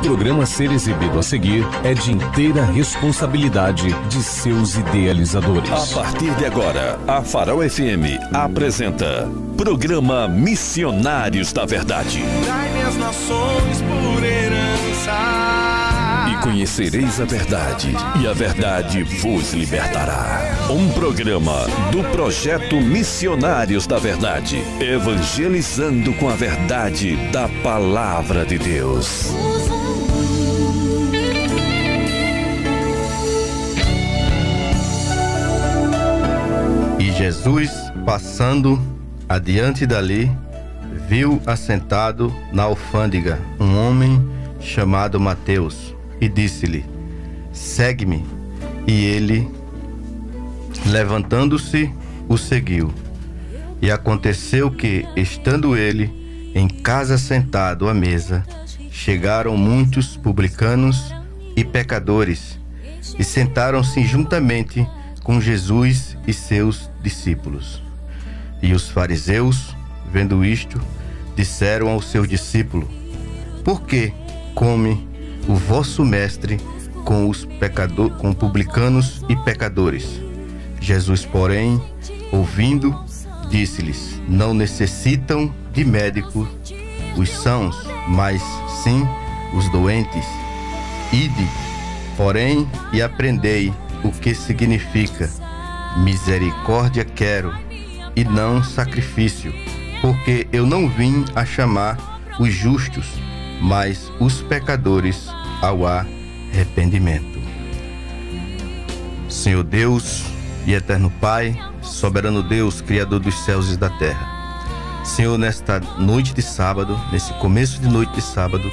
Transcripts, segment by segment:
programa a ser exibido a seguir é de inteira responsabilidade de seus idealizadores. A partir de agora, a Farol FM apresenta Programa Missionários da Verdade. Dai-me as nações por herança. E conhecereis a verdade, e a verdade vos libertará. Um programa do projeto Missionários da Verdade, evangelizando com a verdade da Palavra de Deus. E Jesus, passando adiante dali, viu assentado na alfândega um homem chamado Mateus, e disse-lhe: segue-me. E ele, levantando-se, o seguiu. E aconteceu que, estando ele em casa sentado à mesa, chegaram muitos publicanos e pecadores, e sentaram-se juntamente com Jesus e seus discípulos. E os fariseus, vendo isto, disseram ao seu discípulo: por que come o vosso mestre com com publicanos e pecadores? Jesus, porém, ouvindo, disse-lhes: não necessitam de médico os sãos, mas sim os doentes. Ide, porém, e aprendei o que significa: misericórdia quero, e não sacrifício, porque eu não vim a chamar os justos, mas os pecadores ao arrependimento. Senhor Deus e eterno Pai, soberano Deus, Criador dos céus e da terra, Senhor, nesta noite de sábado, nesse começo de noite de sábado,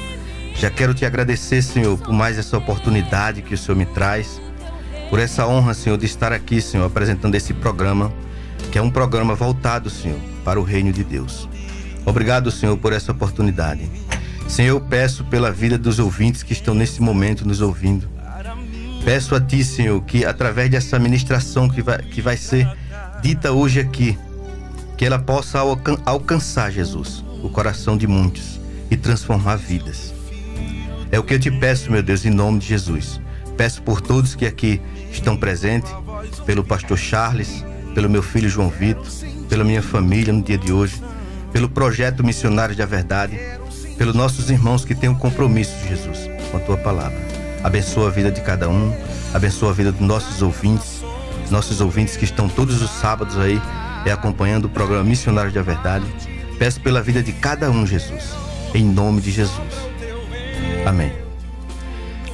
já quero te agradecer, Senhor, por mais essa oportunidade que o Senhor me traz, por essa honra, Senhor, de estar aqui, Senhor, apresentando esse programa, que é um programa voltado, Senhor, para o reino de Deus. Obrigado, Senhor, por essa oportunidade. Senhor, eu peço pela vida dos ouvintes que estão nesse momento nos ouvindo. Peço a Ti, Senhor, que através dessa ministração que vai ser dita hoje aqui, que ela possa alcançar, Jesus, o coração de muitos e transformar vidas. É o que eu te peço, meu Deus, em nome de Jesus. Peço por todos que aqui estão presentes, pelo pastor Charles, pelo meu filho João Vitor, pela minha família no dia de hoje, pelo projeto Missionários da Verdade, pelos nossos irmãos que têm um compromisso, Jesus, com a Tua Palavra. Abençoa a vida de cada um, abençoa a vida dos nossos ouvintes que estão todos os sábados aí acompanhando o programa Missionários da Verdade. Peço pela vida de cada um, Jesus, em nome de Jesus. Amém.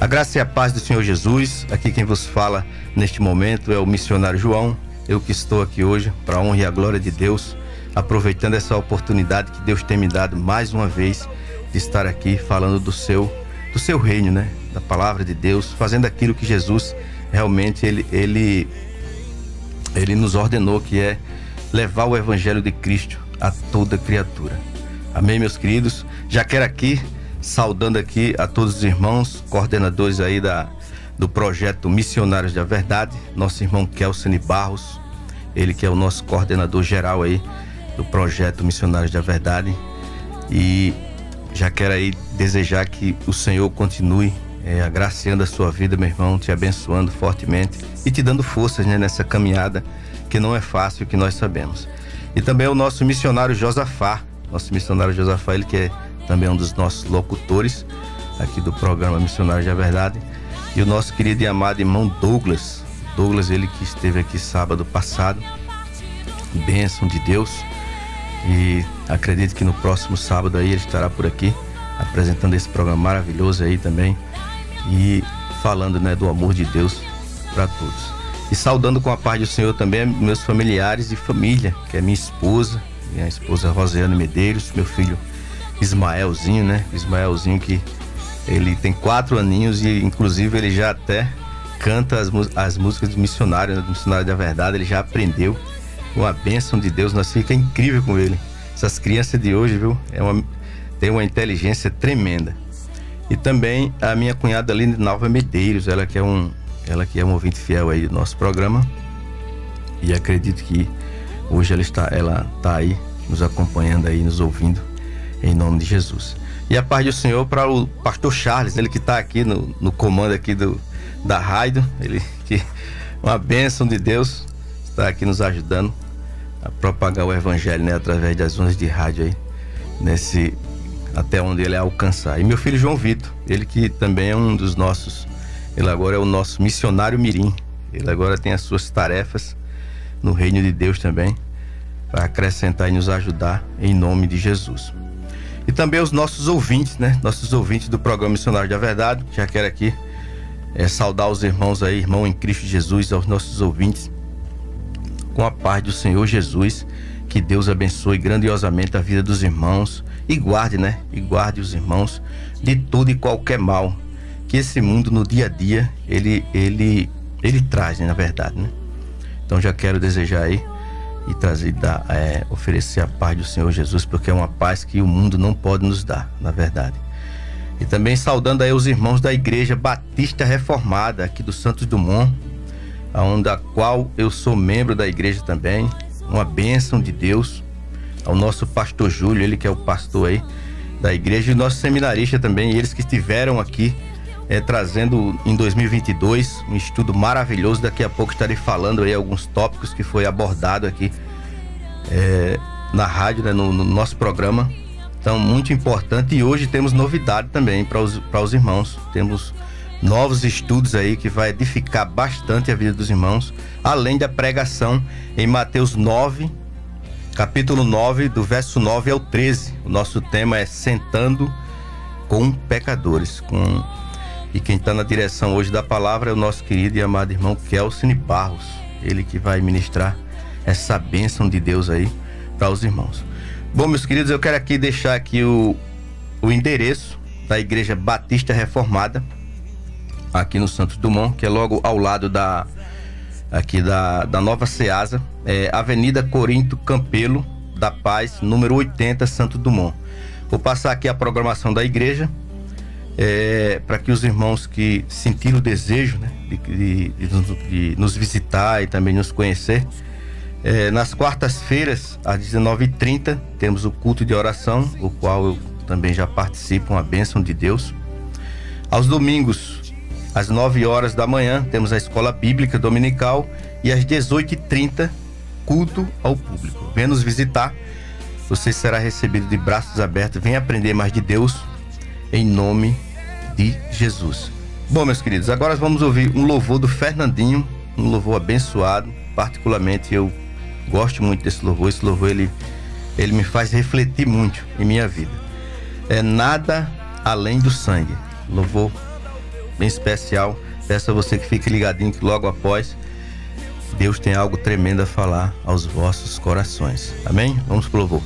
A graça e a paz do Senhor Jesus. Aqui quem vos fala neste momento é o missionário João. Eu que estou aqui hoje para a honra e a glória de Deus, aproveitando essa oportunidade que Deus tem me dado mais uma vez de estar aqui falando do seu reino, né? Da palavra de Deus, fazendo aquilo que Jesus realmente ele nos ordenou, que é levar o evangelho de Cristo a toda criatura. Amém, meus queridos? Já quero aqui, saudando aqui a todos os irmãos, coordenadores aí do projeto Missionários da Verdade, nosso irmão Kelsen Barros, ele que é o nosso coordenador geral aí do projeto Missionários da Verdade. E já quero aí desejar que o Senhor continue agraciando a sua vida, meu irmão, te abençoando fortemente e te dando forças, né, nessa caminhada que não é fácil, que nós sabemos. E também o nosso missionário Josafá, ele que é também um dos nossos locutores aqui do programa Missionários da Verdade, e o nosso querido e amado irmão Douglas, ele que esteve aqui sábado passado, bênção de Deus, e acredito que no próximo sábado aí ele estará por aqui apresentando esse programa maravilhoso aí também e falando, né, do amor de Deus para todos. E saudando com a paz do Senhor também meus familiares e família, que é minha esposa Rosiane Medeiros, meu filho Ismaelzinho, né? Ismaelzinho, que ele tem 4 aninhos e inclusive ele já até canta as músicas do missionário, né, do Missionário da Verdade. Ele já aprendeu, com a bênção de Deus, nós fica incrível com ele. Essas crianças de hoje, viu? Tem uma inteligência tremenda. E também a minha cunhada Aline Nalva Medeiros, ela que é um ouvinte fiel aí do nosso programa, e acredito que hoje ela está aí nos acompanhando aí, nos ouvindo, em nome de Jesus. E a paz do Senhor para o pastor Charles, ele que está aqui no comando aqui da rádio, ele que uma bênção de Deus, está aqui nos ajudando a propagar o evangelho, né, através das ondas de rádio aí, até onde ele alcançar. E meu filho João Vitor, ele que também é um dos nossos, ele agora é o nosso missionário mirim, ele agora tem as suas tarefas no reino de Deus também, para acrescentar e nos ajudar em nome de Jesus. E também os nossos ouvintes, né? Nossos ouvintes do programa Missionário da Verdade. Já quero aqui saudar os irmãos aí, irmão em Cristo Jesus, aos nossos ouvintes, com a paz do Senhor Jesus. Que Deus abençoe grandiosamente a vida dos irmãos e guarde, né? E guarde os irmãos de todo e qualquer mal que esse mundo no dia a dia ele traz, né? Na verdade, né? Então já quero desejar aí e trazer, oferecer a paz do Senhor Jesus, porque é uma paz que o mundo não pode nos dar, na verdade. E também saudando aí os irmãos da Igreja Batista Reformada aqui do Santos Dumont, a qual eu sou membro da igreja também. Uma bênção de Deus ao nosso pastor Júlio, ele que é o pastor aí da igreja, e o nosso seminarista também, eles que estiveram aqui trazendo em 2022 um estudo maravilhoso. Daqui a pouco estarei falando aí alguns tópicos que foi abordado aqui na rádio, né, no nosso programa. Então, muito importante. E hoje temos novidade também para os irmãos. Temos novos estudos aí que vai edificar bastante a vida dos irmãos, além da pregação em Mateus 9, capítulo 9, do verso 9 ao 13. O nosso tema é Sentando com Pecadores. E quem está na direção hoje da palavra é o nosso querido e amado irmão Kelcine Barros. Ele que vai ministrar essa bênção de Deus aí para os irmãos. Bom, meus queridos, eu quero aqui deixar aqui o endereço da Igreja Batista Reformada, aqui no Santos Dumont, que é logo ao lado da Nova Ceasa, Avenida Corinto Campelo da Paz, número 80, Santos Dumont. Vou passar aqui a programação da igreja, para que os irmãos que sentiram o desejo, né, de nos visitar e também nos conhecer, nas quartas-feiras, às 19h30, temos o culto de oração, o qual eu também já participo, uma bênção de Deus. Aos domingos, às 9 horas da manhã, temos a escola bíblica dominical, e às 18h30, culto ao público. Venha nos visitar, você será recebido de braços abertos. Venha aprender mais de Deus, em nome de Jesus. Bom, meus queridos, agora vamos ouvir um louvor do Fernandinho, um louvor abençoado. Particularmente eu gosto muito desse louvor. Esse louvor ele me faz refletir muito em minha vida. É Nada Além do Sangue. Louvor bem especial. Peço a você que fique ligadinho, que logo após Deus tem algo tremendo a falar aos vossos corações. Amém? Vamos pro louvor.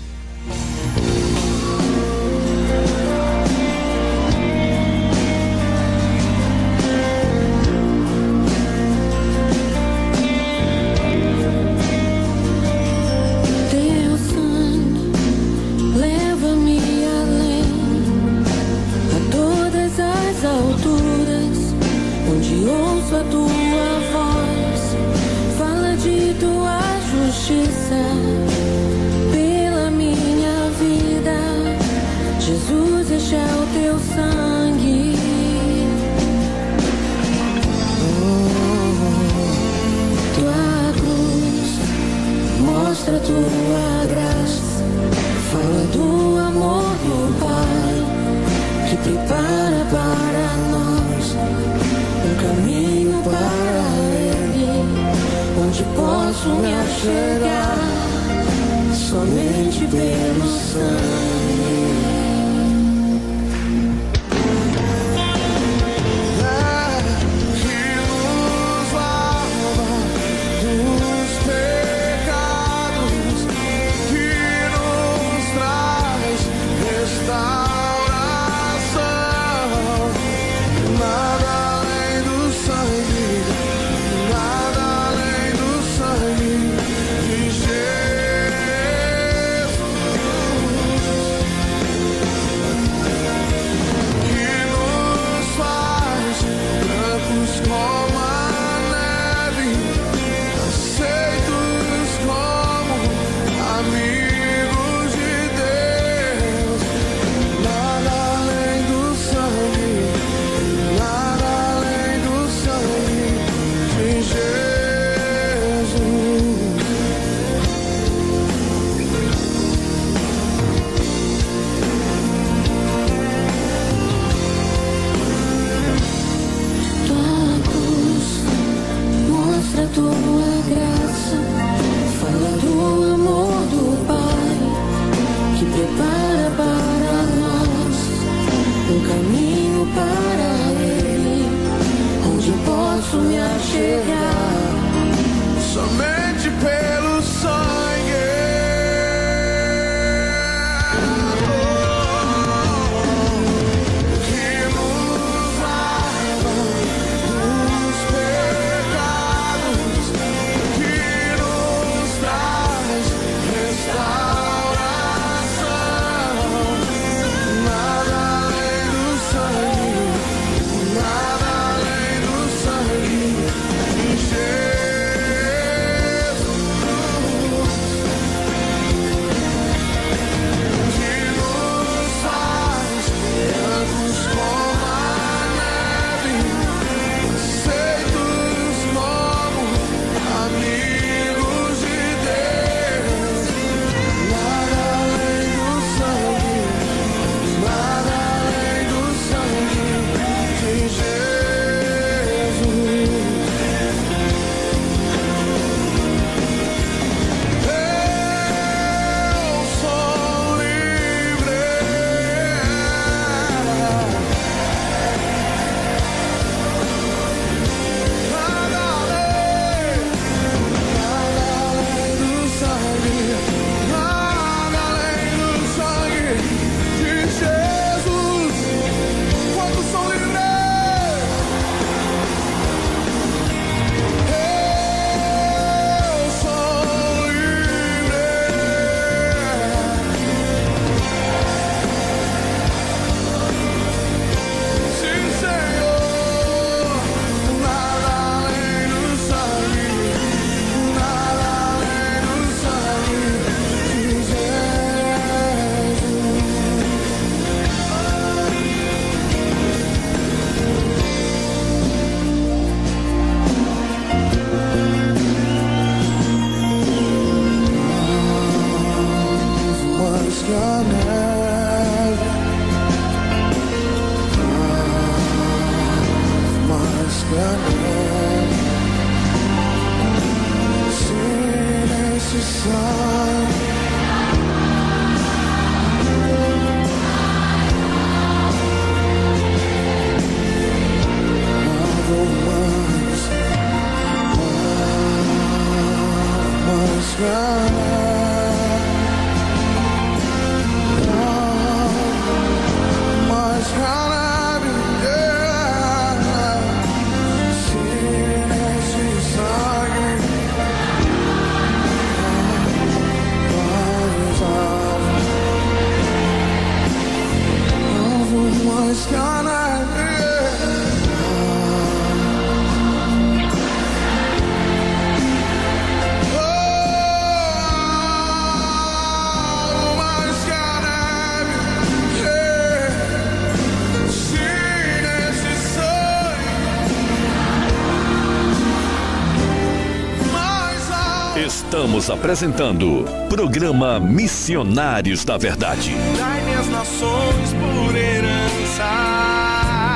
Estamos apresentando Programa Missionários da Verdade. Dai-me as nações por herança.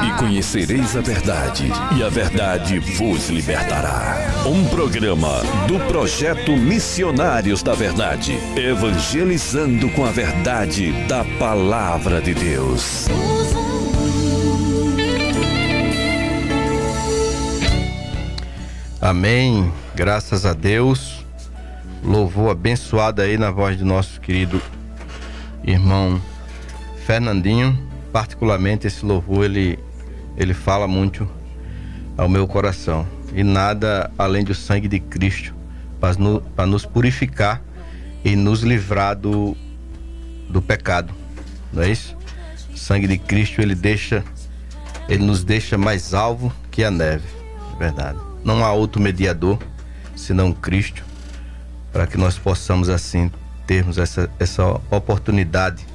E conhecereis a verdade, e a verdade vos libertará. Um programa do Projeto Missionários da Verdade, evangelizando com a verdade da Palavra de Deus. Amém. Graças a Deus. Louvor abençoado aí na voz do nosso querido irmão Fernandinho. Particularmente esse louvor ele fala muito ao meu coração. E nada além do sangue de Cristo para nos purificar e nos livrar do pecado. Não é isso? O sangue de Cristo ele nos deixa mais alvo que a neve. É verdade. Não há outro mediador senão Cristo, para que nós possamos assim termos essa oportunidade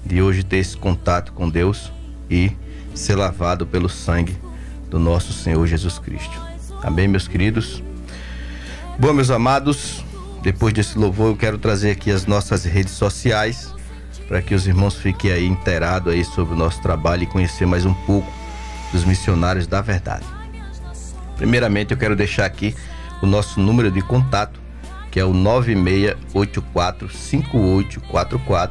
de hoje ter esse contato com Deus e ser lavado pelo sangue do nosso Senhor Jesus Cristo. Amém, meus queridos? Bom, meus amados, depois desse louvor eu quero trazer aqui as nossas redes sociais para que os irmãos fiquem aí inteirados aí sobre o nosso trabalho e conhecer mais um pouco dos missionários da verdade. Primeiramente eu quero deixar aqui o nosso número de contato, que é o 9684-5844,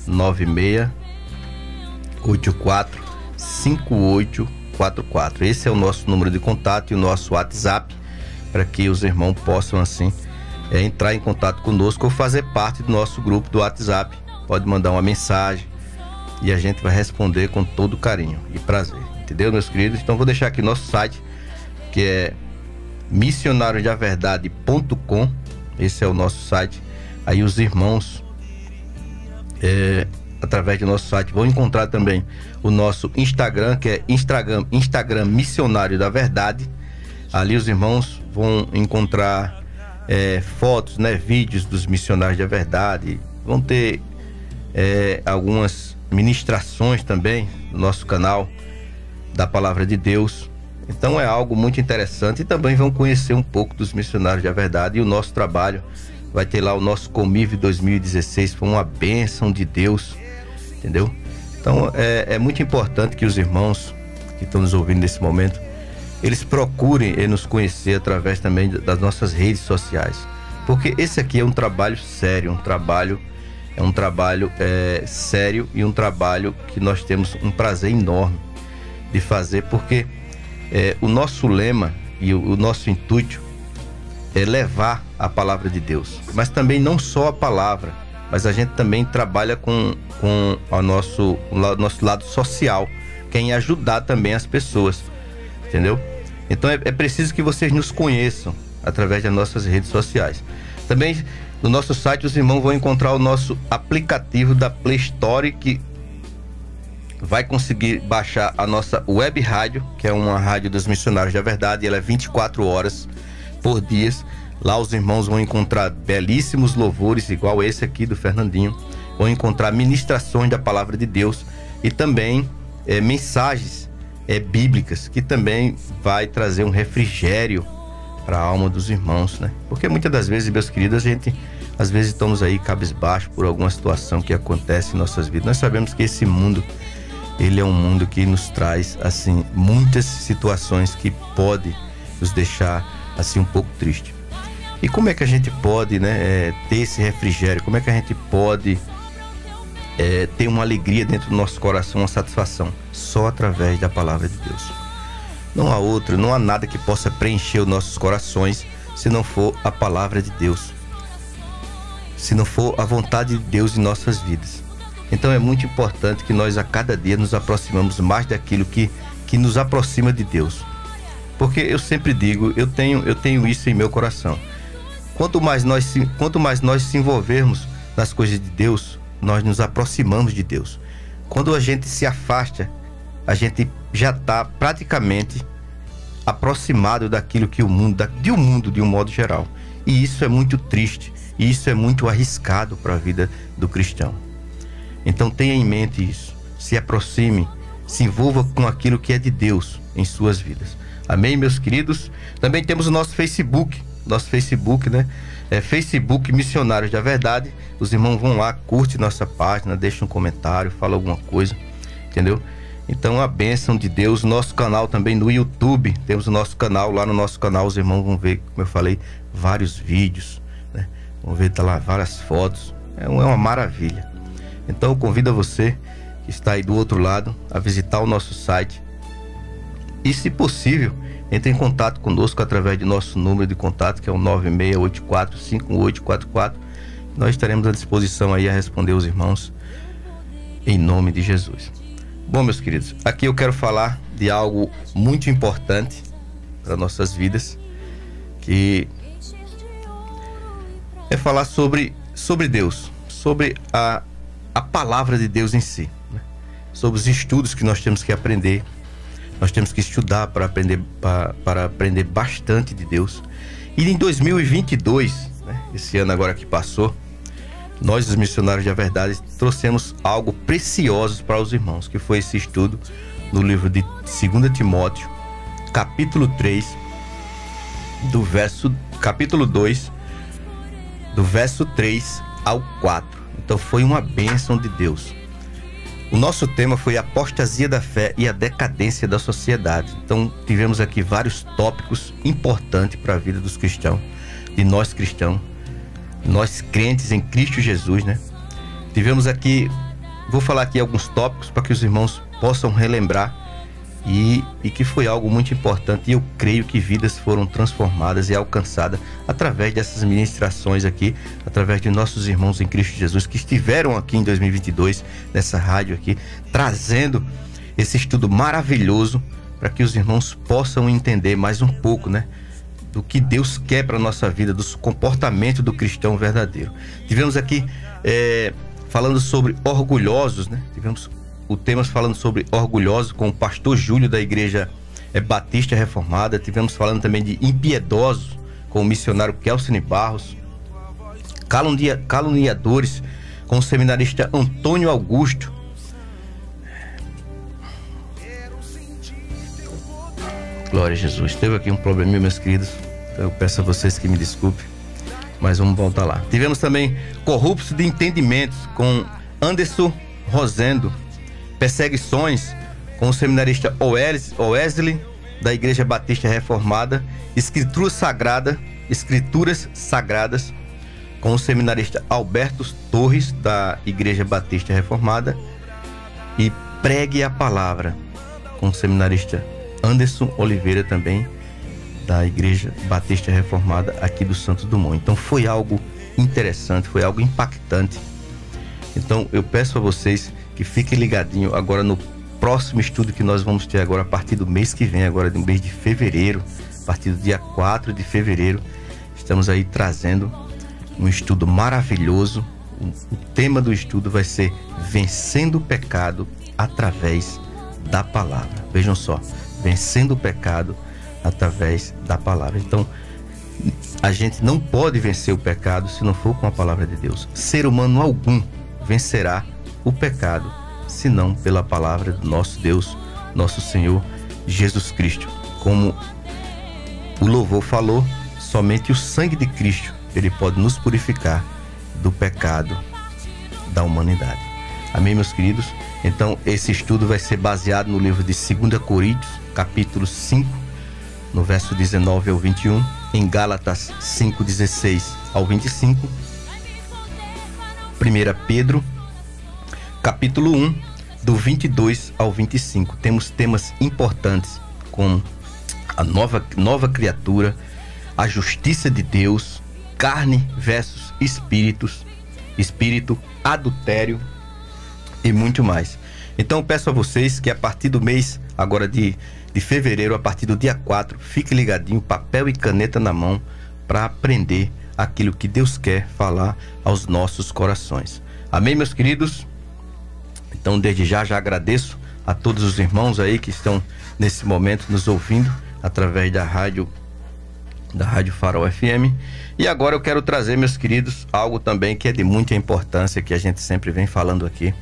9684-5844. Esse é o nosso número de contato e o nosso WhatsApp, para que os irmãos possam assim entrar em contato conosco ou fazer parte do nosso grupo do WhatsApp. Pode mandar uma mensagem e a gente vai responder com todo carinho e prazer. Entendeu, meus queridos? Então vou deixar aqui nosso site, que é missionariosdaverdade.com. Esse é o nosso site. Aí os irmãos, através do nosso site, vão encontrar também o nosso Instagram, que é Instagram Missionário da Verdade. Ali os irmãos vão encontrar fotos, vídeos dos missionários da verdade. Vão ter algumas ministrações também no nosso canal da Palavra de Deus. Então é algo muito interessante, e também vão conhecer um pouco dos missionários da verdade. E o nosso trabalho vai ter lá o nosso Comiv 2016, foi uma bênção de Deus, entendeu? Então é muito importante que os irmãos que estão nos ouvindo nesse momento, eles procurem nos conhecer através também das nossas redes sociais, porque esse aqui é um trabalho sério, um trabalho sério, e um trabalho que nós temos um prazer enorme de fazer, porque o nosso lema e o nosso intuito é levar a palavra de Deus, mas também não só a palavra, mas a gente também trabalha com o nosso lado social, que é em ajudar também as pessoas, entendeu? Então é preciso que vocês nos conheçam através das nossas redes sociais. Também no nosso site os irmãos vão encontrar o nosso aplicativo da Play Store, que vai conseguir baixar a nossa web rádio, que é uma rádio dos missionários da verdade. Ela é 24 horas por dia. Lá os irmãos vão encontrar belíssimos louvores, igual esse aqui do Fernandinho. Vão encontrar ministrações da palavra de Deus e também mensagens bíblicas, que também vai trazer um refrigério para a alma dos irmãos, né? Porque muitas das vezes, meus queridos, às vezes estamos aí cabisbaixo por alguma situação que acontece em nossas vidas. Nós sabemos que esse mundo, ele é um mundo que nos traz, assim, muitas situações que podem nos deixar, assim, um pouco triste. E como é que a gente pode, né, ter esse refrigério? Como é que a gente pode ter uma alegria dentro do nosso coração, uma satisfação? Só através da palavra de Deus. Não há outra, não há nada que possa preencher os nossos corações se não for a palavra de Deus, se não for a vontade de Deus em nossas vidas. Então é muito importante que nós a cada dia nos aproximamos mais daquilo que nos aproxima de Deus. Porque eu sempre digo, eu tenho isso em meu coração. Quanto mais nós se envolvermos nas coisas de Deus, nós nos aproximamos de Deus. Quando a gente se afasta, a gente já está praticamente aproximado daquilo que o mundo de um modo geral. E isso é muito triste, e isso é muito arriscado para a vida do cristão. Então tenha em mente isso. Se aproxime, se envolva com aquilo que é de Deus em suas vidas. Amém, meus queridos? Também temos o nosso Facebook, né? Facebook Missionários da Verdade. Os irmãos vão lá, curte nossa página, deixa um comentário, fala alguma coisa, entendeu? Então a bênção de Deus. Nosso canal também no YouTube, temos o nosso canal. Lá no nosso canal os irmãos vão ver, como eu falei, vários vídeos, né? Vão ver, tá lá várias fotos. É uma maravilha. Então eu convido a você que está aí do outro lado a visitar o nosso site e, se possível, entre em contato conosco através de nosso número de contato, que é o 9684-5844. Nós estaremos à disposição aí a responder os irmãos em nome de Jesus. Bom, meus queridos, aqui eu quero falar de algo muito importante para nossas vidas, que é falar sobre Deus, sobre a palavra de Deus em si, né? Sobre os estudos que nós temos que aprender. Nós temos que estudar para aprender bastante de Deus. E em 2022, né, esse ano agora que passou, nós, os Missionários da Verdade, trouxemos algo precioso para os irmãos, que foi esse estudo no livro de 2 Timóteo, capítulo 3, capítulo 2, do verso 3 ao 4. Então foi uma bênção de Deus. O nosso tema foi a apostasia da fé e a decadência da sociedade. Então tivemos aqui vários tópicos importantes para a vida dos cristãos, de nós cristãos, nós crentes em Cristo Jesus, né? Tivemos aqui, vou falar aqui alguns tópicos para que os irmãos possam relembrar e que foi algo muito importante, e eu creio que vidas foram transformadas e alcançadas através dessas ministrações aqui, através de nossos irmãos em Cristo Jesus que estiveram aqui em 2022 nessa rádio aqui, trazendo esse estudo maravilhoso para que os irmãos possam entender mais um pouco, né, do que Deus quer para a nossa vida, do comportamento do cristão verdadeiro. Tivemos aqui falando sobre orgulhosos, né? Tivemos o tema falando sobre orgulhosos com o pastor Júlio da Igreja Batista Reformada. Tivemos falando também de impiedosos com o missionário Kelcine Barros. Caluniadores com o seminarista Antônio Augusto. Glória a Jesus. Teve aqui um probleminha, meus queridos. Eu peço a vocês que me desculpem, mas vamos voltar lá. Tivemos também corruptos de entendimentos com Anderson Rosendo. Perseguições com o seminarista Wesley da Igreja Batista Reformada. Escrituras Sagradas com o seminarista Alberto Torres da Igreja Batista Reformada. E Pregue a Palavra com o seminarista Anderson Oliveira, também da Igreja Batista Reformada aqui do Santos Dumont. Então foi algo interessante, foi algo impactante. Então eu peço a vocês que fiquem ligadinhos agora no próximo estudo que nós vamos ter agora a partir do mês que vem, agora do mês de fevereiro, a partir do dia 4 de fevereiro. Estamos aí trazendo um estudo maravilhoso. O tema do estudo vai ser Vencendo o Pecado através da Palavra. Vejam só, vencendo o pecado através da Palavra. Então, a gente não pode vencer o pecado se não for com a Palavra de Deus. Ser humano algum vencerá o pecado, senão pela palavra do nosso Deus, nosso Senhor Jesus Cristo. Como o louvor falou, somente o sangue de Cristo, ele pode nos purificar do pecado da humanidade. Amém, meus queridos? Então, esse estudo vai ser baseado no livro de 2 Coríntios, capítulo 5, no verso 19 ao 21, em Gálatas 5:16 ao 25. 1 Pedro, capítulo 1, do 22 ao 25. Temos temas importantes como a nova criatura, a justiça de Deus, carne versus espírito, adultério e muito mais. Então eu peço a vocês que a partir do mês agora de fevereiro, a partir do dia 4, fique ligadinho, papel e caneta na mão, para aprender aquilo que Deus quer falar aos nossos corações. Amém, meus queridos? Então desde já agradeço a todos os irmãos aí que estão nesse momento nos ouvindo através da Rádio Farol FM. E agora eu quero trazer, meus queridos, algo também que é de muita importância, que a gente sempre vem falando aqui.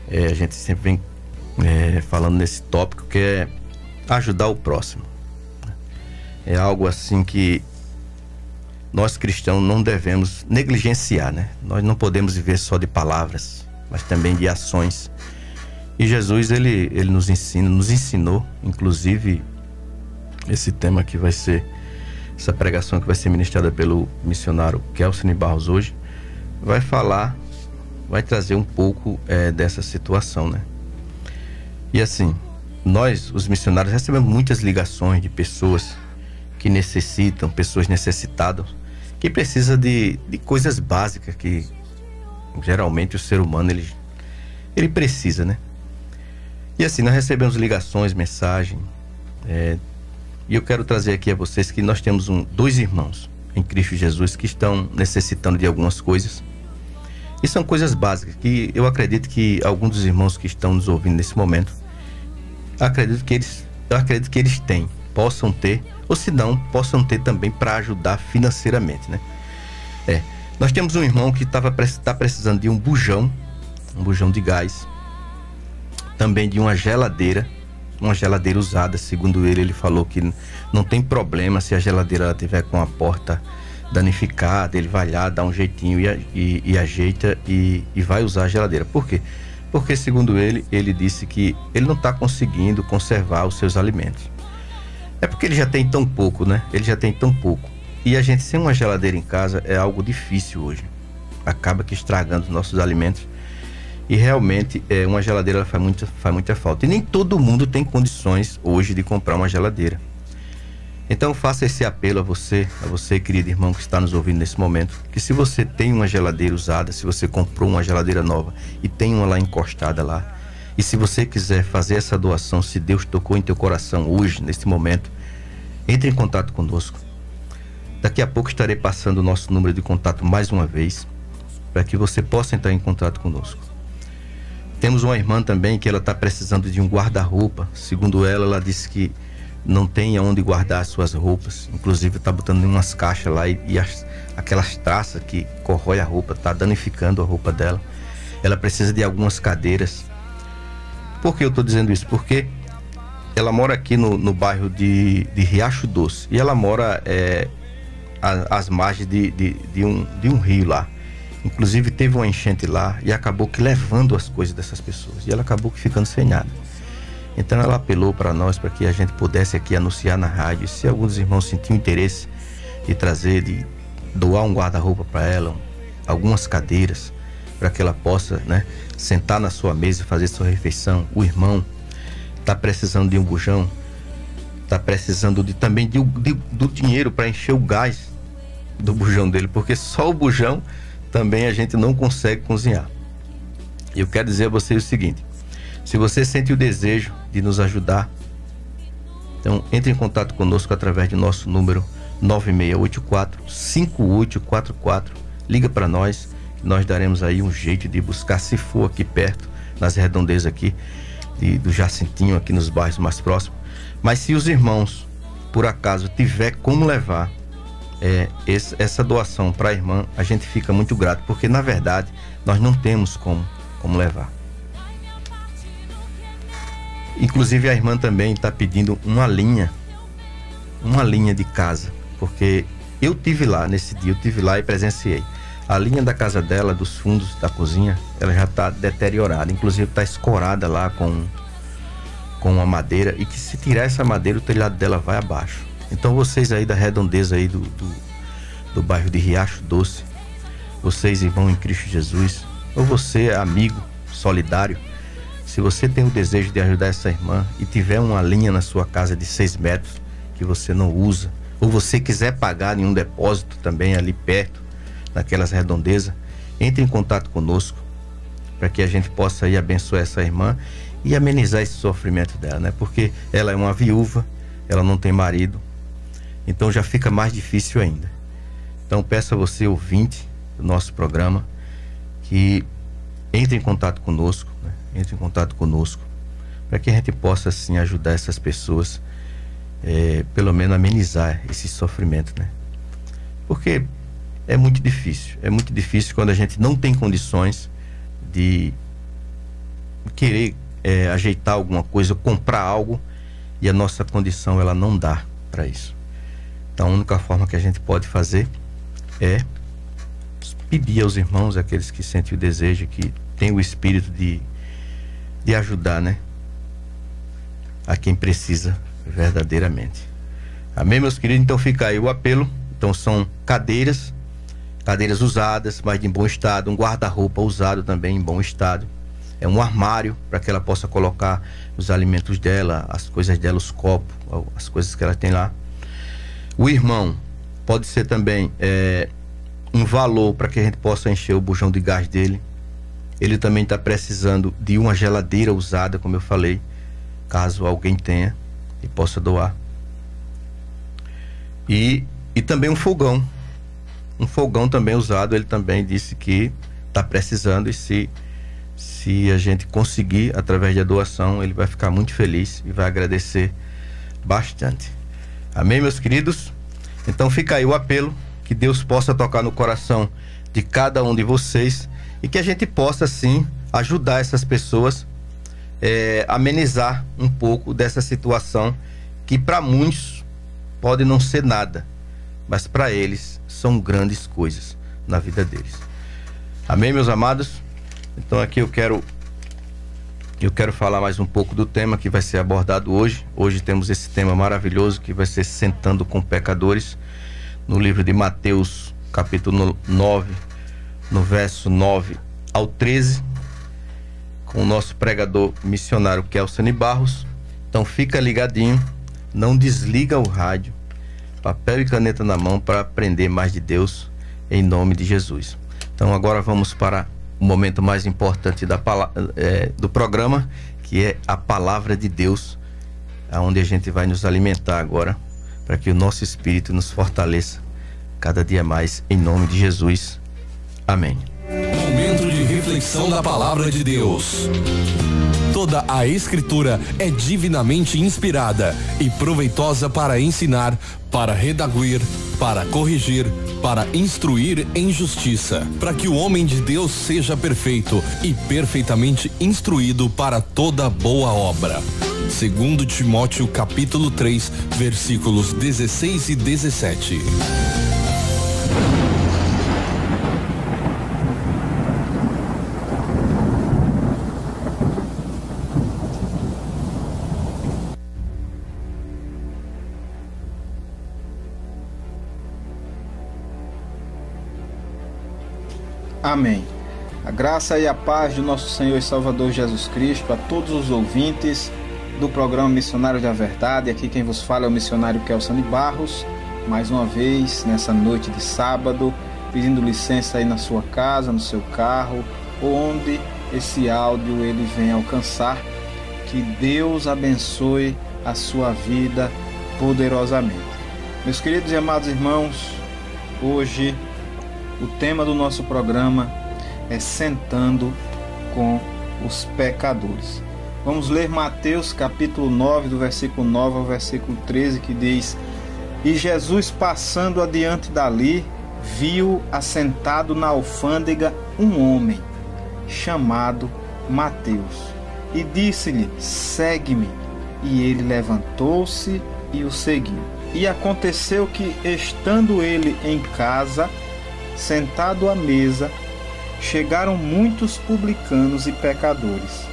A gente sempre vem falando nesse tópico, que é ajudar o próximo. É algo assim que nós cristãos não devemos negligenciar, né? Nós não podemos viver só de palavras, mas também de ações. E Jesus, ele nos ensinou, inclusive, esse tema que vai ser, essa pregação que vai ser ministrada pelo missionário Kelsen Barros hoje, vai trazer um pouco dessa situação, né? E assim, nós, os missionários, recebemos muitas ligações de pessoas que necessitam, pessoas necessitadas, que precisam de coisas básicas que geralmente o ser humano ele precisa, né? E assim, nós recebemos ligações, mensagens, e eu quero trazer aqui a vocês que nós temos dois irmãos em Cristo Jesus que estão necessitando de algumas coisas. E são coisas básicas que eu acredito que alguns dos irmãos que estão nos ouvindo nesse momento, eu acredito que eles possam ter, ou se não, possam ter também para ajudar financeiramente, né? Nós temos um irmão que está precisando de um bujão de gás, também de uma geladeira usada. Segundo ele falou que não tem problema se a geladeira estiver com a porta danificada, ele vai lá, dá um jeitinho e ajeita e vai usar a geladeira. Por quê? Porque segundo ele disse que ele não está conseguindo conservar os seus alimentos. É porque ele já tem tão pouco, né? E a gente sem uma geladeira em casa é algo difícil hoje. Acaba que estragando os nossos alimentos. E realmente uma geladeira ela faz muita falta. E nem todo mundo tem condições hoje de comprar uma geladeira. Então faça esse apelo a você, querido irmão que está nos ouvindo nesse momento, que se você tem uma geladeira usada, se você comprou uma geladeira nova e tem uma lá encostada lá, e se você quiser fazer essa doação, se Deus tocou em teu coração hoje, nesse momento, entre em contato conosco. Daqui a pouco estarei passando o nosso número de contato mais uma vez, para que você possa entrar em contato conosco. Temos uma irmã também que ela está precisando de um guarda-roupa. Segundo ela disse que não tem aonde guardar as suas roupas. Inclusive está botando em umas caixas lá e aquelas traças que corrói a roupa, está danificando a roupa dela. Ela precisa de algumas cadeiras. Por que eu estou dizendo isso? Porque ela mora aqui no bairro de Riacho Doce. E ela mora às margens de um rio lá. Inclusive teve uma enchente lá e acabou que levando as coisas dessas pessoas. E ela acabou que ficando sem nada. Então ela apelou para nós para que a gente pudesse aqui anunciar na rádio. Se alguns irmãos sentiam interesse de trazer, de doar um guarda-roupa para ela, algumas cadeiras, para que ela possa, né, sentar na sua mesa e fazer sua refeição. O irmão está precisando de um bujão, está precisando também do dinheiro para encher o gás do bujão dele, porque só o bujão também a gente não consegue cozinhar. E eu quero dizer a vocês o seguinte: se você sente o desejo de nos ajudar, então entre em contato conosco através do nosso número 9684-5844. Liga para nós, que nós daremos aí um jeito de buscar, se for aqui perto, nas redondezas aqui do Jacintinho, aqui nos bairros mais próximos. Mas se os irmãos, por acaso, tiver como levar essa doação para a irmã, a gente fica muito grato, porque na verdade nós não temos como levar. Inclusive a irmã também está pedindo uma linha de casa, porque eu tive lá nesse dia, e presenciei. A linha da casa dela, dos fundos da cozinha, ela já está deteriorada, inclusive está escorada lá com uma madeira, e que se tirar essa madeira o telhado dela vai abaixo. Então vocês aí da redondeza aí do bairro de Riacho Doce, vocês irmãos em Cristo Jesus, ou você amigo solidário, se você tem o desejo de ajudar essa irmã e tiver uma linha na sua casa de 6 metros que você não usa, ou você quiser pagar em um depósito também ali perto, naquelas redondezas, entre em contato conosco para que a gente possa aí abençoar essa irmã e amenizar esse sofrimento dela, né? Porque ela é uma viúva, ela não tem marido, então já fica mais difícil ainda. Então peço a você, ouvinte do nosso programa, que entre em contato conosco, né? Entre em contato conosco para que a gente possa assim ajudar essas pessoas, pelo menos amenizar esse sofrimento, né? Porque é muito difícil quando a gente não tem condições de querer ajeitar alguma coisa, comprar algo, e a nossa condição ela não dá para isso. Então a única forma que a gente pode fazer é pedir aos irmãos, aqueles que sentem o desejo, que têm o espírito de ajudar, né, a quem precisa verdadeiramente. Amém, meus queridos? Então fica aí o apelo. Então são cadeiras usadas, mas em bom estado, um guarda-roupa usado também em bom estado, um armário para que ela possa colocar os alimentos dela, as coisas dela, os copos, as coisas que ela tem lá. O irmão pode ser também um valor para que a gente possa encher o bujão de gás dele. Ele também está precisando de uma geladeira usada, como eu falei, caso alguém tenha e possa doar. E também um fogão também usado. Ele também disse que está precisando, e se a gente conseguir através da doação, ele vai ficar muito feliz e vai agradecer bastante. Amém, meus queridos? Então fica aí o apelo, que Deus possa tocar no coração de cada um de vocês e que a gente possa sim ajudar essas pessoas, amenizar um pouco dessa situação que para muitos pode não ser nada, mas para eles são grandes coisas na vida deles. Amém, meus amados? Então aqui eu quero falar mais um pouco do tema que vai ser abordado hoje. Hoje temos esse tema maravilhoso que vai ser Sentando com Pecadores, no livro de Mateus, capítulo 9, no verso 9 ao 13, com o nosso pregador missionário Kelson Barros. Então fica ligadinho, não desliga o rádio, papel e caneta na mão para aprender mais de Deus, em nome de Jesus. Então agora vamos para o momento mais importante do programa, que é a palavra de Deus, onde a gente vai nos alimentar agora, para que o nosso espírito nos fortaleça cada dia mais, em nome de Jesus. Amém. Momento de reflexão da palavra de Deus. Toda a Escritura é divinamente inspirada e proveitosa para ensinar, para redarguir, para corrigir, para instruir em justiça, para que o homem de Deus seja perfeito e perfeitamente instruído para toda boa obra. 2 Timóteo capítulo 3, versículos 16 e 17. Amém. A graça e a paz de nosso Senhor e Salvador Jesus Cristo a todos os ouvintes do programa Missionários da Verdade. Aqui quem vos fala é o missionário Kelson Barros, mais uma vez nessa noite de sábado, pedindo licença aí na sua casa, no seu carro, onde esse áudio ele vem alcançar. Que Deus abençoe a sua vida poderosamente. Meus queridos e amados irmãos, hoje o tema do nosso programa é Sentando com os Pecadores. Vamos ler Mateus capítulo 9, do versículo 9 ao versículo 13, que diz: E Jesus, passando adiante dali, viu assentado na alfândega um homem chamado Mateus, e disse-lhe: Segue-me. E ele levantou-se e o seguiu. E aconteceu que, estando ele em casa, sentado à mesa, chegaram muitos publicanos e pecadores,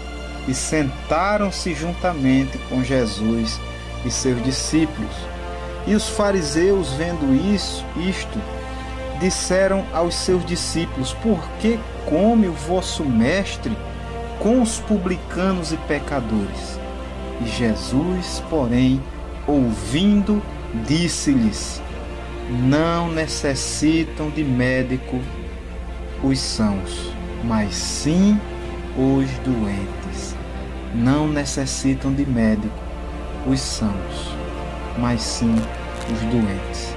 e sentaram-se juntamente com Jesus e seus discípulos. E os fariseus, vendo isto, disseram aos seus discípulos: por que come o vosso mestre com os publicanos e pecadores? E Jesus, porém, ouvindo, disse-lhes: não necessitam de médico os sãos, mas sim os doentes. Não necessitam de médico os sãos, mas sim os doentes.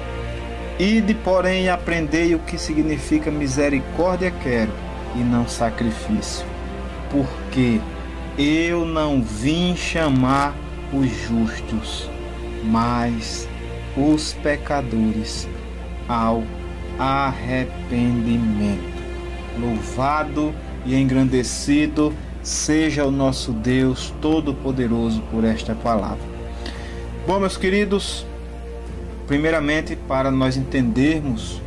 Ide, porém, e aprendei o que significa misericórdia quero, e não sacrifício, porque eu não vim chamar os justos, mas os pecadores ao arrependimento. Louvado e engrandecido seja o nosso Deus Todo-Poderoso por esta palavra. Bom, meus queridos, primeiramente, para nós entendermos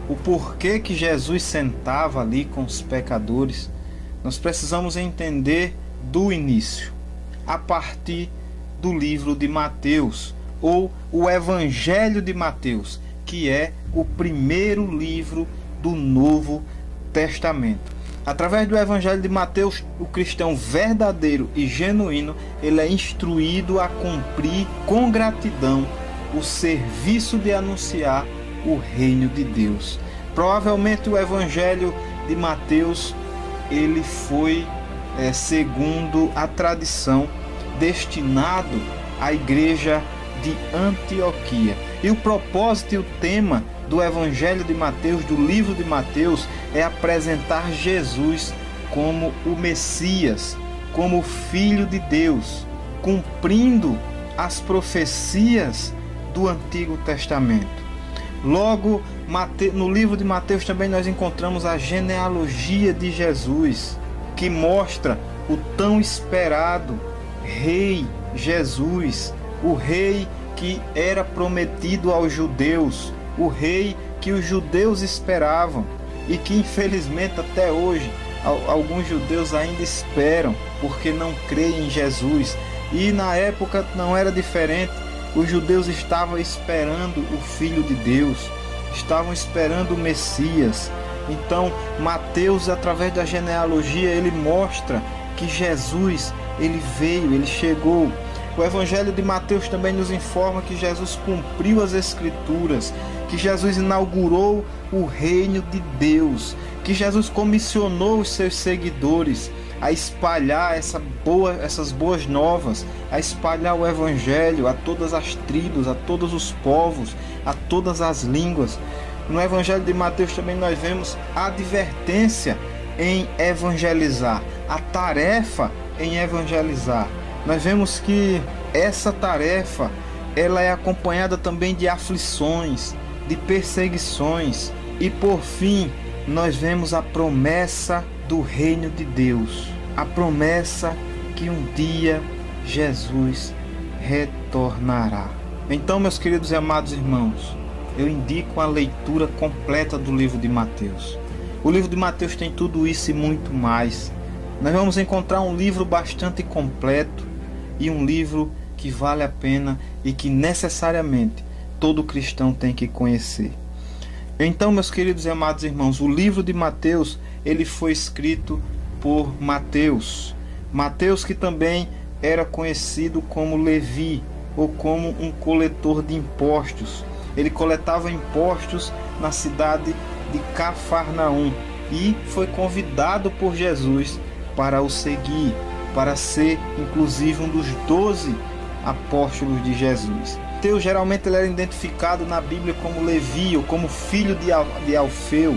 o porquê que Jesus sentava ali com os pecadores, nós precisamos entender do início, a partir do livro de Mateus, ou o Evangelho de Mateus, que é o primeiro livro do Novo Testamento. Através do Evangelho de Mateus, o cristão verdadeiro e genuíno, ele é instruído a cumprir com gratidão o serviço de anunciar o reino de Deus. Provavelmente o Evangelho de Mateus, ele foi, segundo a tradição, destinado à igreja de Antioquia. E o propósito e o tema do Evangelho de Mateus, do livro de Mateus, é apresentar Jesus como o Messias, como o Filho de Deus, cumprindo as profecias do Antigo Testamento. Logo, no livro de Mateus também nós encontramos a genealogia de Jesus, que mostra o tão esperado Rei Jesus, o Rei que era prometido aos judeus, o Rei que os judeus esperavam e que infelizmente até hoje alguns judeus ainda esperam, porque não creem em Jesus. E na época não era diferente. Os judeus estavam esperando o Filho de Deus, estavam esperando o Messias. Então Mateus, através da genealogia, ele mostra que Jesus, ele veio, ele chegou. O Evangelho de Mateus também nos informa que Jesus cumpriu as Escrituras, que Jesus inaugurou o reino de Deus, que Jesus comissionou os seus seguidores a espalhar essas boas novas, a espalhar o Evangelho a todas as tribos, a todos os povos, a todas as línguas. No Evangelho de Mateus também nós vemos a advertência em evangelizar, a tarefa em evangelizar. Nós vemos que essa tarefa, ela é acompanhada também de aflições, de perseguições, e por fim nós vemos a promessa do reino de Deus, a promessa que um dia Jesus retornará. Então, meus queridos e amados irmãos, eu indico a leitura completa do livro de Mateus. O livro de Mateus tem tudo isso e muito mais. Nós vamos encontrar um livro bastante completo e um livro que vale a pena e que necessariamente todo cristão tem que conhecer. Então, meus queridos e amados irmãos, o livro de Mateus, ele foi escrito por Mateus. Mateus, que também era conhecido como Levi, ou como um coletor de impostos. Ele coletava impostos na cidade de Cafarnaum e foi convidado por Jesus para o seguir, para ser inclusive um dos 12 apóstolos de Jesus. Mateus geralmente ele era identificado na Bíblia como Levi, ou como filho de Alfeu,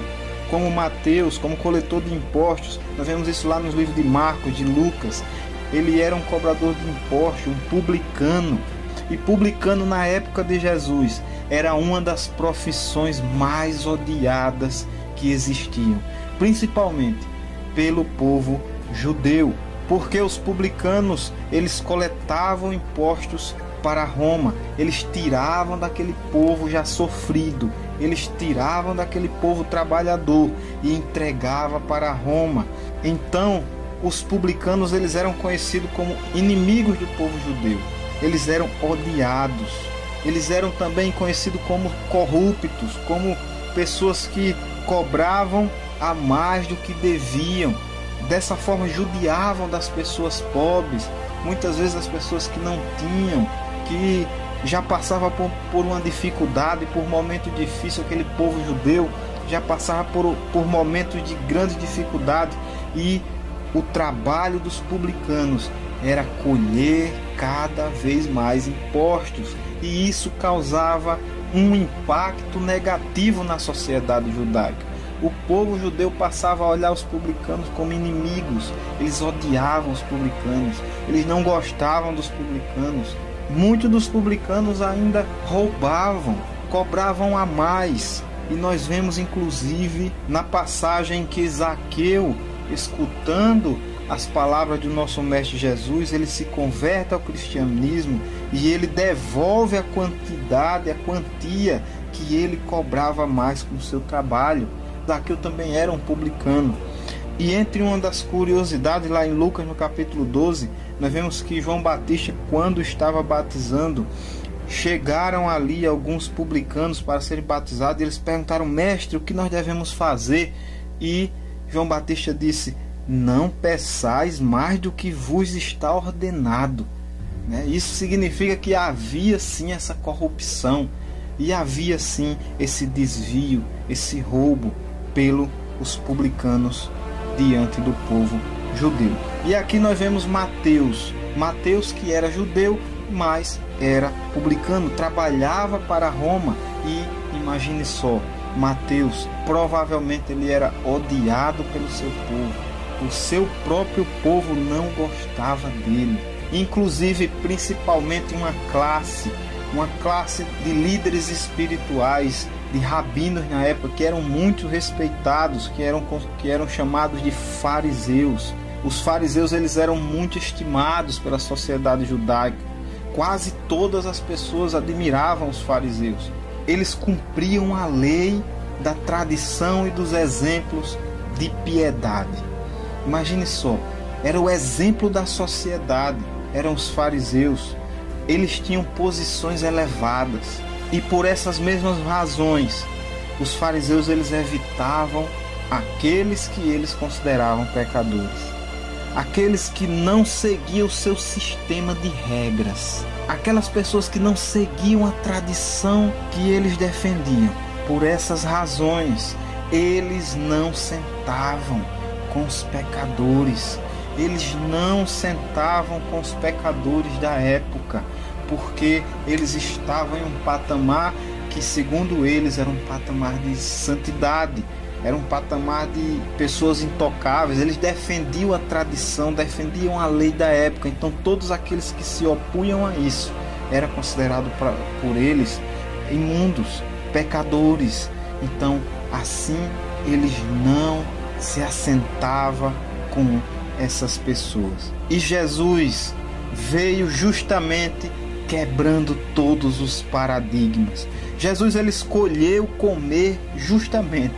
como Mateus, como coletor de impostos. Nós vemos isso lá nos livros de Marcos, de Lucas. Ele era um cobrador de impostos, um publicano. E publicano na época de Jesus era uma das profissões mais odiadas que existiam, principalmente pelo povo judeu, porque os publicanos eles coletavam impostos para Roma, eles tiravam daquele povo já sofrido, eles tiravam daquele povo trabalhador e entregavam para Roma. Então os publicanos eles eram conhecidos como inimigos do povo judeu, eles eram odiados. eles eram também conhecidos como corruptos, como pessoas que cobravam a mais do que deviam. Dessa forma judiavam das pessoas pobres, muitas vezes as pessoas que não tinham, que já passava por uma dificuldade, por momentos difíceis. Aquele povo judeu já passava por momentos de grande dificuldade, e o trabalho dos publicanos era colher cada vez mais impostos, e isso causava um impacto negativo na sociedade judaica. O povo judeu passava a olhar os publicanos como inimigos, eles odiavam os publicanos, eles não gostavam dos publicanos. Muitos dos publicanos ainda roubavam, cobravam a mais, e nós vemos inclusive na passagem que Zaqueu, escutando as palavras do nosso Mestre Jesus, ele se converte ao cristianismo e ele devolve a quantia que ele cobrava mais com o seu trabalho. Zaqueu também era um publicano. E entre uma das curiosidades, lá em Lucas, no capítulo 12, nós vemos que João Batista, quando estava batizando, chegaram ali alguns publicanos para serem batizados, e eles perguntaram: mestre, o que nós devemos fazer? E João Batista disse: não peçais mais do que vos está ordenado. Isso significa que havia sim essa corrupção, e havia sim esse desvio, esse roubo pelos publicanos diante do povo judeu. E aqui nós vemos Mateus, que era judeu, mas era publicano, trabalhava para Roma. E imagine só, Mateus, provavelmente ele era odiado pelo seu povo. O seu próprio povo não gostava dele. Inclusive, principalmente uma classe de líderes espirituais, de rabinos na época, que eram muito respeitados, que eram chamados de fariseus. Os fariseus, eles eram muito estimados pela sociedade judaica. Quase todas as pessoas admiravam os fariseus. Eles cumpriam a lei da tradição e dos exemplos de piedade. Imagine só, era o exemplo da sociedade, eram os fariseus. Eles tinham posições elevadas, e por essas mesmas razões, os fariseus, eles evitavam aqueles que eles consideravam pecadores, aqueles que não seguiam o seu sistema de regras, aquelas pessoas que não seguiam a tradição que eles defendiam. Por essas razões, eles não sentavam com os pecadores, eles não sentavam com os pecadores da época, porque eles estavam em um patamar que, segundo eles, era um patamar de santidade, era um patamar de pessoas intocáveis. Eles defendiam a tradição, defendiam a lei da época. Então todos aqueles que se opunham a isso eram considerados por eles imundos, pecadores. Então assim eles não se assentavam com essas pessoas. E Jesus veio justamente quebrando todos os paradigmas. Jesus, ele escolheu comer justamente,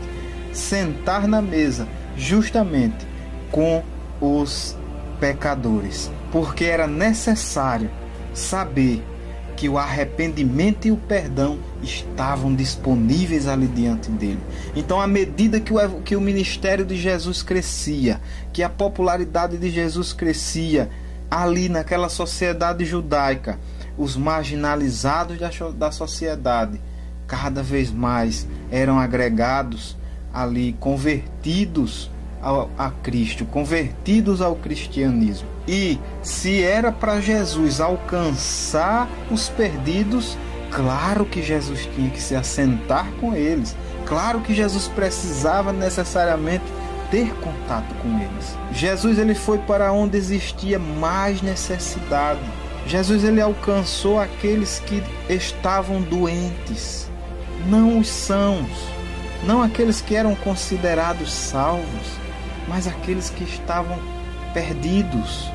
sentar na mesa justamente com os pecadores, porque era necessário saber que o arrependimento e o perdão estavam disponíveis ali diante dele. Então, à medida que o ministério de Jesus crescia, que a popularidade de Jesus crescia ali naquela sociedade judaica, os marginalizados da sociedade cada vez mais eram agregados ali, convertidos a Cristo, convertidos ao cristianismo. E se era para Jesus alcançar os perdidos, claro que Jesus tinha que se assentar com eles, claro que Jesus precisava necessariamente ter contato com eles. Jesus, ele foi para onde existia mais necessidade. Jesus, ele alcançou aqueles que estavam doentes, não os sãos, não aqueles que eram considerados salvos, mas aqueles que estavam perdidos,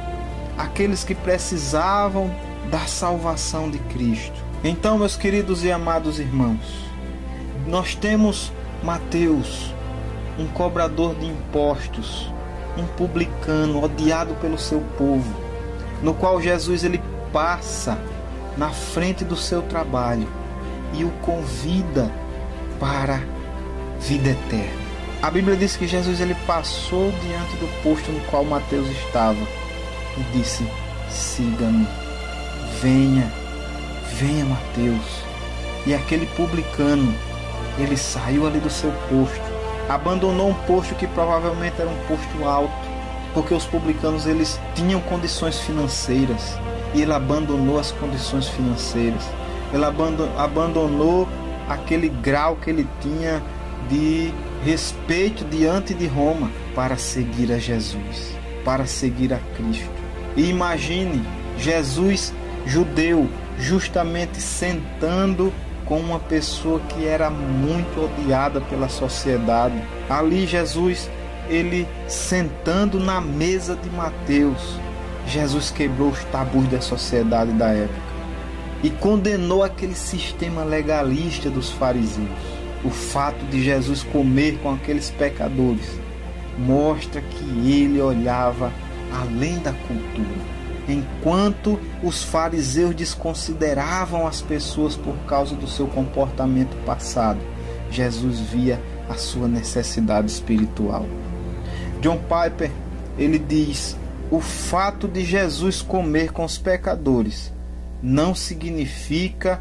aqueles que precisavam da salvação de Cristo. Então, meus queridos e amados irmãos, nós temos Mateus, um cobrador de impostos, um publicano odiado pelo seu povo, no qual Jesus, ele passa na frente do seu trabalho e o convida para a vida eterna. A Bíblia diz que Jesus ele passou diante do posto no qual Mateus estava e disse: siga-me, venha Mateus. E aquele publicano, ele saiu ali do seu posto, abandonou um posto que provavelmente era um posto alto, porque os publicanos eles tinham condições financeiras, e ele abandonou as condições financeiras, ele abandonou aquele grau que ele tinha de respeito diante de Roma para seguir a Jesus, para seguir a Cristo. E imagine Jesus judeu justamente sentando com uma pessoa que era muito odiada pela sociedade. Ali Jesus, ele sentando na mesa de Mateus, Jesus quebrou os tabus da sociedade da época e condenou aquele sistema legalista dos fariseus. O fato de Jesus comer com aqueles pecadores mostra que ele olhava além da cultura. Enquanto os fariseus desconsideravam as pessoas por causa do seu comportamento passado, Jesus via a sua necessidade espiritual. John Piper, ele diz: o fato de Jesus comer com os pecadores não significa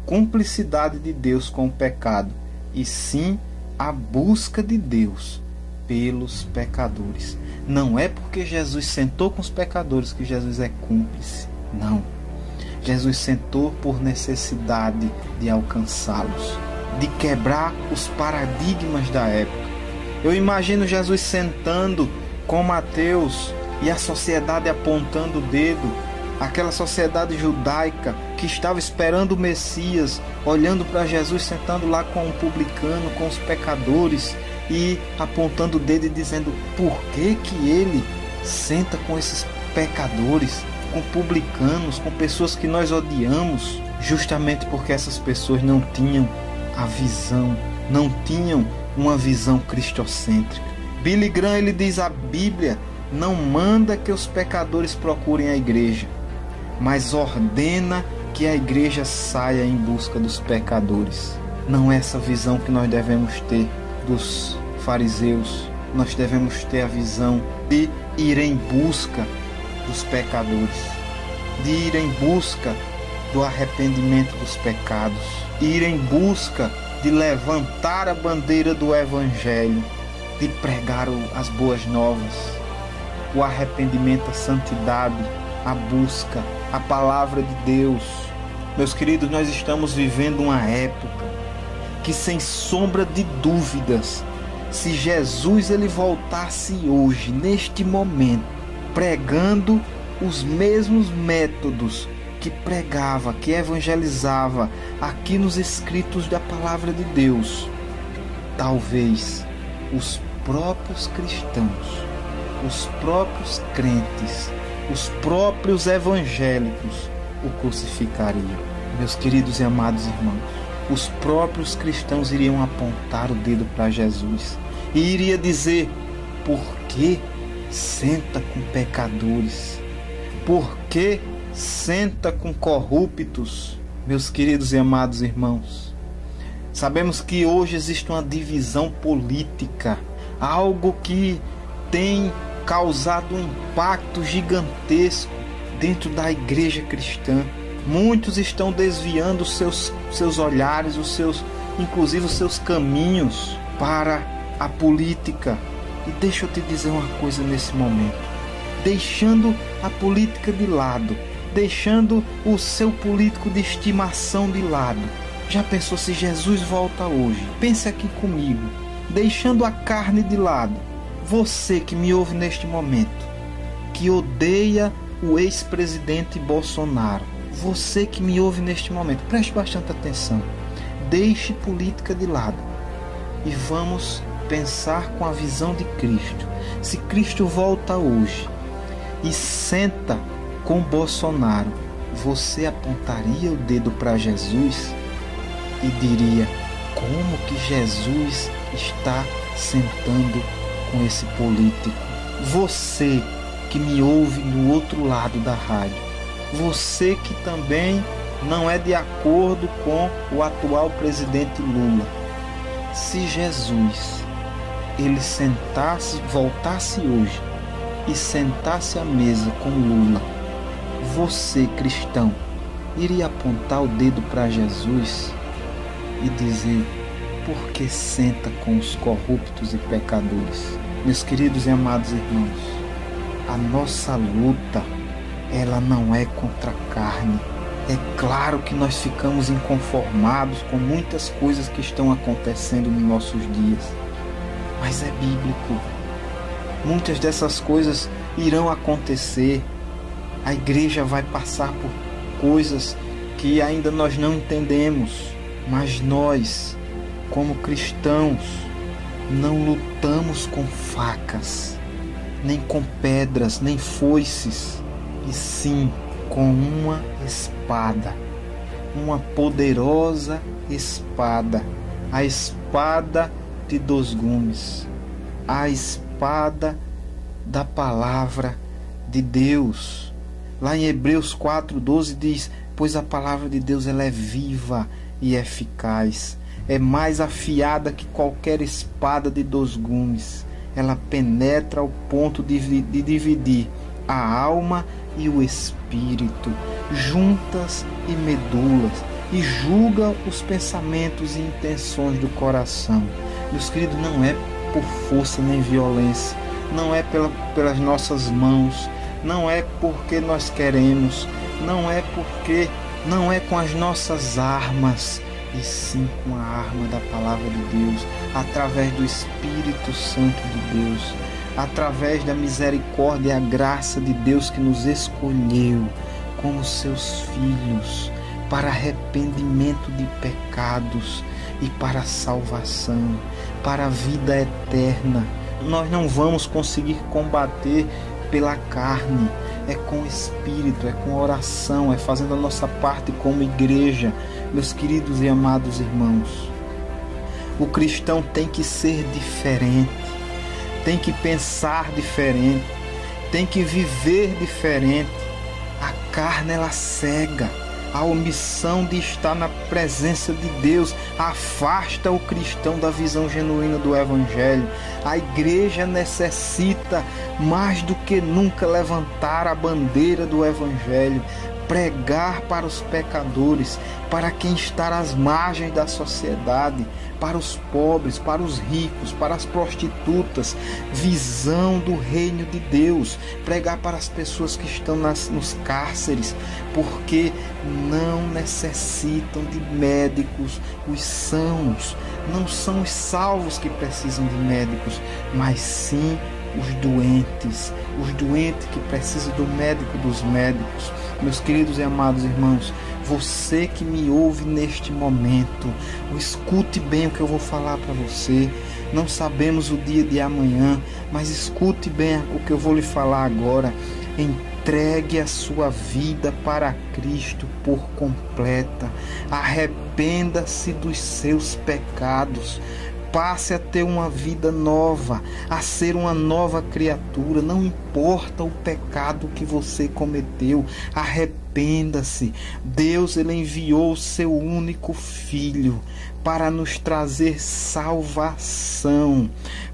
cumplicidade de Deus com o pecado, e sim a busca de Deus pelos pecadores. Não é porque Jesus sentou com os pecadores que Jesus é cúmplice. Não. Jesus sentou por necessidade de alcançá-los, de quebrar os paradigmas da época. Eu imagino Jesus sentando com Mateus e a sociedade apontando o dedo, aquela sociedade judaica que estava esperando o Messias, olhando para Jesus sentando lá com um publicano, com os pecadores, e apontando o dedo e dizendo: por que ele senta com esses pecadores, com publicanos, com pessoas que nós odiamos? Justamente porque essas pessoas não tinham a visão, não tinham uma visão cristocêntrica. Billy Graham, ele diz: a Bíblia não manda que os pecadores procurem a igreja, mas ordena que a igreja saia em busca dos pecadores. Não é essa visão que nós devemos ter dos fariseus. Nós devemos ter a visão de ir em busca dos pecadores, de ir em busca do arrependimento dos pecados, ir em busca de levantar a bandeira do Evangelho, de pregar as boas novas, o arrependimento, a santidade, a busca, a palavra de Deus. Meus queridos, nós estamos vivendo uma época que, sem sombra de dúvidas, se Jesus ele voltasse hoje, neste momento, pregando os mesmos métodos que pregava, que evangelizava aqui nos escritos da palavra de Deus, talvez os próprios cristãos, os próprios crentes, os próprios evangélicos o crucificariam. Meus queridos e amados irmãos, os próprios cristãos iriam apontar o dedo para Jesus e iria dizer: por que senta com pecadores? Por que senta com corruptos? Meus queridos e amados irmãos, sabemos que hoje existe uma divisão política, algo que tem causado um impacto gigantesco dentro da igreja cristã. Muitos estão desviando seus olhares, inclusive os seus caminhos para a política. E deixa eu te dizer uma coisa nesse momento: deixando a política de lado, deixando o seu político de estimação de lado, já pensou se Jesus volta hoje? Pense aqui comigo, deixando a carne de lado. Você que me ouve neste momento, que odeia o ex-presidente Bolsonaro, você que me ouve neste momento, preste bastante atenção. Deixe política de lado e vamos pensar com a visão de Cristo. Se Cristo volta hoje e senta com Bolsonaro, você apontaria o dedo para Jesus e diria: como que Jesus está sentando com esse político? Você que me ouve no outro lado da rádio, você que também não é de acordo com o atual presidente Lula. Se Jesus, ele voltasse hoje e sentasse à mesa com Lula, você, cristão, iria apontar o dedo para Jesus e dizer: por que senta com os corruptos e pecadores? Meus queridos e amados irmãos, a nossa luta, ela não é contra a carne. É claro que nós ficamos inconformados com muitas coisas que estão acontecendo nos nossos dias, mas é bíblico. Muitas dessas coisas irão acontecer. A igreja vai passar por coisas que ainda nós não entendemos, mas nós, como cristãos, não lutamos com facas, nem com pedras, nem foices, e sim com uma espada, uma poderosa espada, a espada de 2 gumes, a espada da palavra de Deus. Lá em Hebreus 4:12 diz: pois a palavra de Deus, ela é viva e eficaz, é mais afiada que qualquer espada de 2 gumes, ela penetra ao ponto de dividir a alma e o espírito, juntas e medulas, e julga os pensamentos e intenções do coração. Meus queridos, não é por força nem violência, não é pelas nossas mãos, não é porque nós queremos, não é com as nossas armas, e sim com a arma da palavra de Deus, através do Espírito Santo de Deus, através da misericórdia e a graça de Deus que nos escolheu como seus filhos para arrependimento de pecados e para a salvação, para a vida eterna. Nós não vamos conseguir combater pela carne, é com o Espírito, é com oração, é fazendo a nossa parte como igreja. Meus queridos e amados irmãos, o cristão tem que ser diferente, tem que pensar diferente, tem que viver diferente. A carne, ela cega. A omissão de estar na presença de Deus afasta o cristão da visão genuína do Evangelho. A igreja necessita mais do que nunca levantar a bandeira do Evangelho, pregar para os pecadores, para quem está às margens da sociedade, para os pobres, para os ricos, para as prostitutas, visão do reino de Deus, pregar para as pessoas que estão nos cárceres, porque não necessitam de médicos, os sãos, não são os salvos que precisam de médicos, mas sim os doentes que precisam do médico dos médicos. Meus queridos e amados irmãos, você que me ouve neste momento, escute bem o que eu vou falar para você. Não sabemos o dia de amanhã, mas escute bem o que eu vou lhe falar agora. Entregue a sua vida para Cristo por completa. Arrependa-se dos seus pecados. Passe a ter uma vida nova, a ser uma nova criatura. Não importa o pecado que você cometeu, arrependa-se. Deus, ele enviou o seu único filho para nos trazer salvação.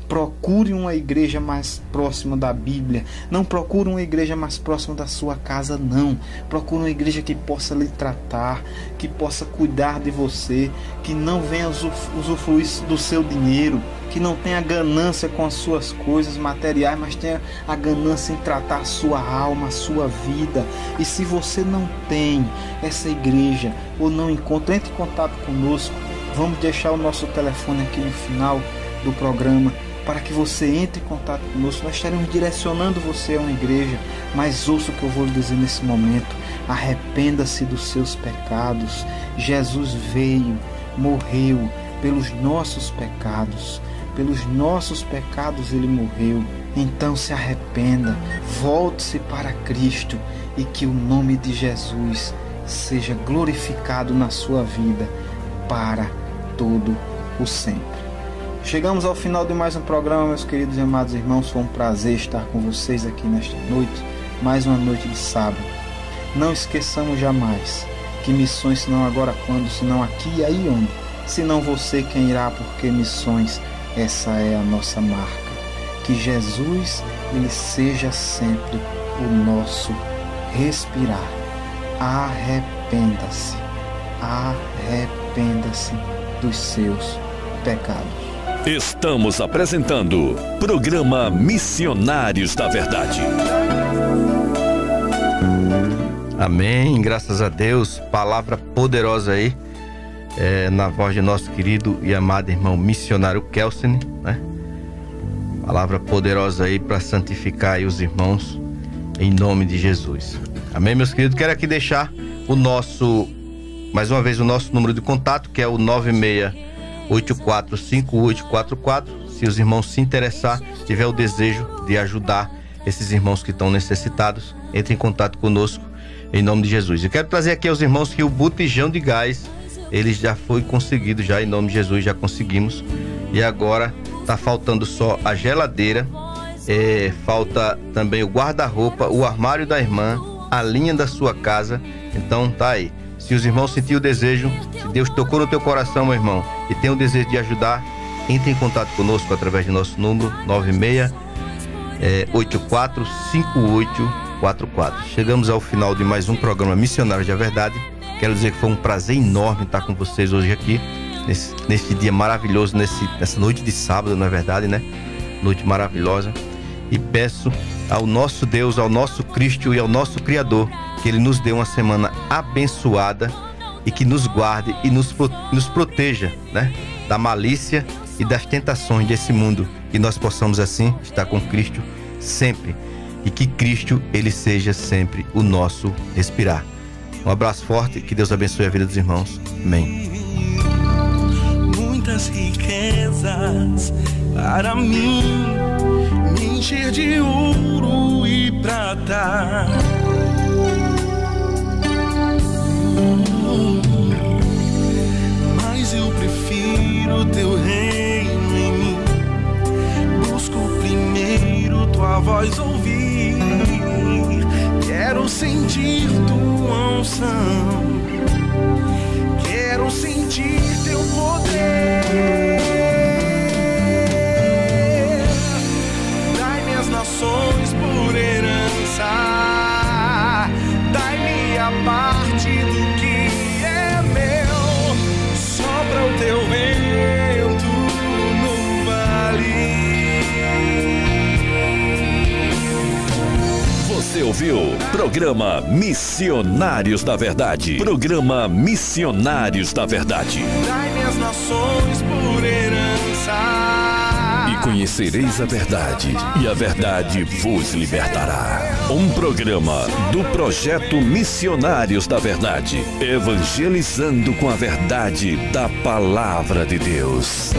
Procure uma igreja mais próxima da Bíblia. Não procure uma igreja mais próxima da sua casa, não. Procure uma igreja que possa lhe tratar, que possa cuidar de você, que não venha usufruir do seu dinheiro, que não tenha ganância com as suas coisas materiais, mas tenha a ganância em tratar a sua alma, a sua vida. E se você não tem essa igreja ou não encontra, entre em contato conosco. Vamos deixar o nosso telefone aqui no final do programa, para que você entre em contato conosco. Nós estaremos direcionando você a uma igreja, mas ouça o que eu vou lhe dizer nesse momento. Arrependa-se dos seus pecados. Jesus veio, morreu pelos nossos pecados. Pelos nossos pecados ele morreu. Então se arrependa, volte-se para Cristo e que o nome de Jesus seja glorificado na sua vida para todo o sempre. Chegamos ao final de mais um programa, meus queridos e amados irmãos. Foi um prazer estar com vocês aqui nesta noite, mais uma noite de sábado. Não esqueçamos jamais Que missões, senão agora quando, senão aqui e aí onde? Senão você quem irá, porque missões, essa é a nossa marca. Que Jesus, ele seja sempre o nosso respirar. Arrependa-se dos seus pecados. Estamos apresentando Programa Missionários da Verdade. Amém, graças a Deus. Palavra poderosa aí, na voz de nosso querido e amado irmão missionário Kelsen, né? Palavra poderosa aí para santificar aí os irmãos, em nome de Jesus. Amém, meus queridos? Quero aqui deixar mais uma vez o nosso número de contato, que é o 96845844. Se os irmãos se interessar, tiver o desejo de ajudar esses irmãos que estão necessitados, entre em contato conosco, em nome de Jesus. Eu quero trazer aqui aos irmãos que o botijão de gás, ele já foi conseguido, já em nome de Jesus, já conseguimos. E agora tá faltando só a geladeira, falta também o guarda-roupa, o armário da irmã, a linha da sua casa. Então tá aí. Se os irmãos sentirem o desejo, se Deus tocou no teu coração, meu irmão, e tem o desejo de ajudar, entre em contato conosco através do nosso número 96845844. Chegamos ao final de mais um programa Missionários da Verdade. Quero dizer que foi um prazer enorme estar com vocês hoje aqui, nesse dia maravilhoso, nessa noite de sábado, na verdade, né? Noite maravilhosa. E peço ao nosso Deus, ao nosso Cristo e ao nosso Criador, que Ele nos dê uma semana abençoada e que nos guarde e nos proteja, né? Da malícia e das tentações desse mundo. Que nós possamos assim estar com Cristo sempre. E que Cristo, Ele seja sempre o nosso respirar. Um abraço forte, que Deus abençoe a vida dos irmãos. Amém. Muitas riquezas para mim, me encher de ouro e prata. Mas eu prefiro teu reino em mim. Busco primeiro tua voz ouvir. Quero sentir tua unção. Quero sentir teu poder. Dai-me as nações por herança. Dai-me a parte do que é meu. Sopra o teu vento no vale. Você ouviu Programa Missionários da Verdade. Programa Missionários da Verdade. Dai-me as nações por herança. E conhecereis a verdade, e a verdade vos libertará. Um programa do Projeto Missionários da Verdade, evangelizando com a verdade da Palavra de Deus.